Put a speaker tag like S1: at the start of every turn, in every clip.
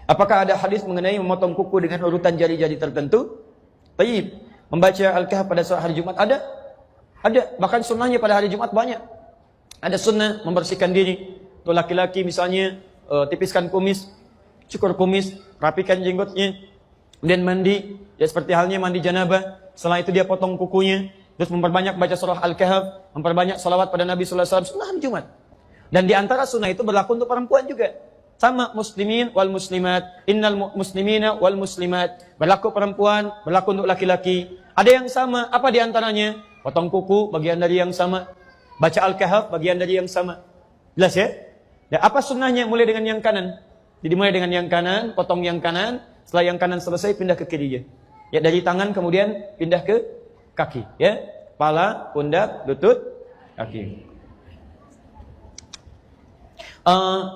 S1: Apakah ada hadis mengenai memotong kuku dengan urutan jari-jari tertentu? Tayyib. Membaca Al-Kahf pada saat hari Jumat ada? Ada. Bahkan sunnahnya pada hari Jumat banyak. Ada sunnah membersihkan diri. Untuk laki-laki misalnya tipiskan kumis, cukur kumis, rapikan jenggotnya, kemudian mandi, ya seperti halnya mandi janabah. Setelah itu dia potong kukunya, terus memperbanyak baca surah Al-Kahf, memperbanyak salawat pada Nabi sallallahu alaihi wasallam, sunnah hari Jumat. Dan di antara sunnah itu berlaku untuk perempuan juga. Sama muslimin wal muslimat, innal muslimina wal muslimat, berlaku perempuan, berlaku untuk laki-laki. Ada yang sama, apa di antaranya? Potong kuku, bagian dari yang sama. Baca Al-Kahf, bagian dari yang sama. Jelas ya? Dan apa sunnahnya? Mulai dengan yang kanan. Jadi mulai dengan yang kanan, potong yang kanan. Setelah yang kanan selesai, pindah ke kirinya. Ya, dari tangan kemudian pindah ke kaki. Ya, kepala, pundak, lutut, kaki.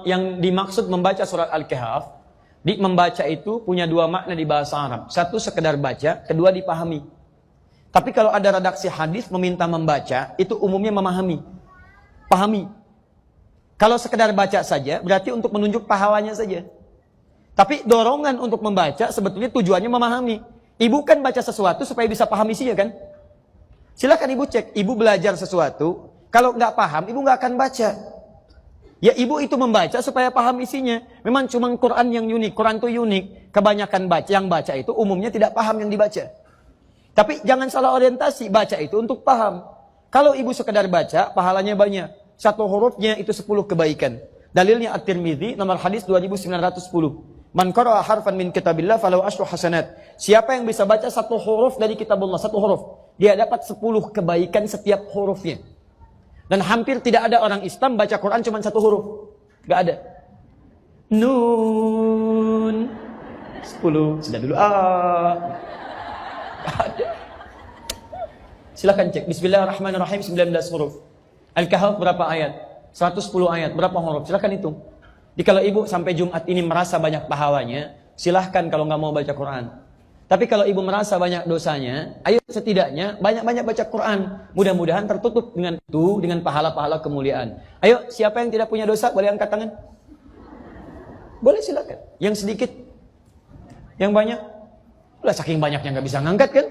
S1: Yang dimaksud membaca surat Al-Kahf, membaca itu punya dua makna di bahasa Arab. Satu sekedar baca, kedua dipahami. Tapi kalau ada redaksi hadis meminta membaca, itu umumnya memahami. Pahami. Kalau sekedar baca saja, berarti untuk menunjuk pahalanya saja. Tapi dorongan untuk membaca sebetulnya tujuannya memahami. Ibu kan baca sesuatu supaya bisa paham isinya kan? Silakan ibu cek, ibu belajar sesuatu, kalau nggak paham, ibu nggak akan baca. Ya ibu itu membaca supaya paham isinya. Memang cuma Quran yang unik, Quran itu unik. Kebanyakan yang baca itu umumnya tidak paham yang dibaca. Tapi jangan salah orientasi, baca itu untuk paham. Kalau ibu sekedar baca, pahalanya banyak. Satu hurufnya itu 10 kebaikan. Dalilnya At-Tirmidzi nomor hadis 2910. Man qara'a harfan min kitabillah falahu asyru hasanat. Siapa yang bisa baca satu huruf dari kitabullah, satu huruf, dia dapat 10 kebaikan setiap hurufnya. Dan hampir tidak ada orang Islam baca Quran cuma satu huruf. Gak ada. Nun 10. Sudah dulu. Gak ada. Silakan cek. Bismillahirrahmanirrahim 19 huruf. Al-Kahf berapa ayat? 110 ayat. Berapa huruf? Silakan hitung. Jadi kalau ibu sampai Jumat ini merasa banyak pahalanya, silahkan kalau nggak mau baca Quran. Tapi kalau ibu merasa banyak dosanya, ayo setidaknya banyak-banyak baca Quran. Mudah-mudahan tertutup dengan itu, dengan pahala-pahala kemuliaan. Ayo, siapa yang tidak punya dosa, boleh angkat tangan? Boleh silakan. Yang sedikit? Yang banyak? Lah saking banyaknya nggak bisa ngangkat kan?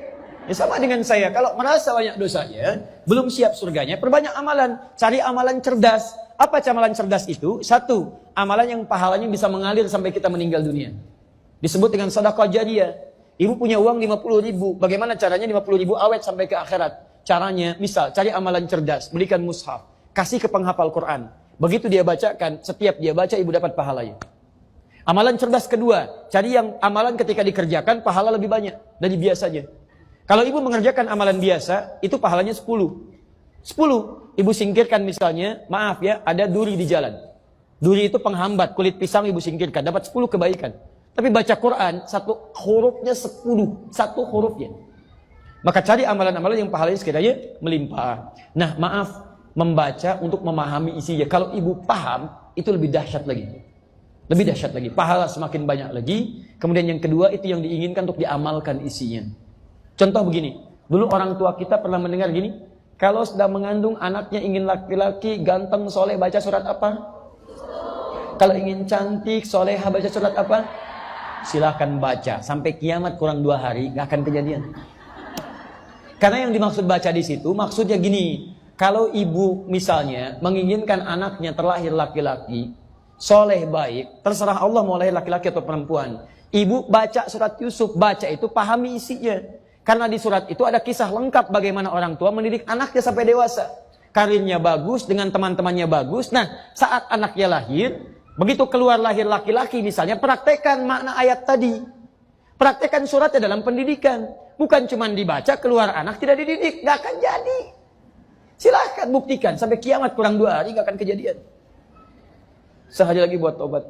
S1: Ya sama dengan saya, kalau merasa banyak dosanya, belum siap surganya, perbanyak amalan. Cari amalan cerdas. Apa amalan cerdas itu? Satu, amalan yang pahalanya bisa mengalir sampai kita meninggal dunia. Disebut dengan sedekah jariyah. Ibu punya uang 50.000. Bagaimana caranya 50.000 awet sampai ke akhirat? Caranya, misal, cari amalan cerdas. Belikan mushaf. Kasih ke penghafal Quran. Begitu dia bacakan, setiap dia baca, ibu dapat pahalanya. Amalan cerdas kedua, cari yang amalan ketika dikerjakan, pahala lebih banyak dari biasanya. Kalau ibu mengerjakan amalan biasa, itu pahalanya 10. 10. Ibu singkirkan misalnya, maaf ya, ada duri di jalan. Duri itu penghambat, kulit pisang ibu singkirkan, dapat 10 kebaikan. Tapi baca Quran, satu hurufnya 10. Satu hurufnya. Maka cari amalan-amalan yang pahalanya sekiranya melimpah. Nah, maaf, membaca untuk memahami isinya. Kalau ibu paham, itu lebih dahsyat lagi. Lebih dahsyat lagi. Pahala semakin banyak lagi. Kemudian yang kedua, itu yang diinginkan untuk diamalkan isinya. Contoh begini, dulu orang tua kita pernah mendengar gini, kalau sedang mengandung anaknya ingin laki-laki, ganteng, soleh, baca surat apa? Kalau ingin cantik, soleha, baca surat apa? Silakan baca, sampai kiamat kurang 2 hari, gak akan kejadian. Karena yang dimaksud baca di situ, maksudnya gini, kalau ibu misalnya menginginkan anaknya terlahir laki-laki, soleh, baik, terserah Allah mau lahir laki-laki atau perempuan. Ibu baca surat Yusuf, baca itu pahami isinya. Karena di surat itu ada kisah lengkap bagaimana orang tua mendidik anaknya sampai dewasa. Karirnya bagus, dengan teman-temannya bagus. Nah, saat anaknya lahir, begitu keluar lahir laki-laki misalnya, praktekkan makna ayat tadi. Praktekkan suratnya dalam pendidikan. Bukan cuma dibaca, keluar anak tidak dididik. Gak akan jadi. Silahkan buktikan, sampai kiamat kurang 2 hari gak akan kejadian. Sehari lagi buat tobat.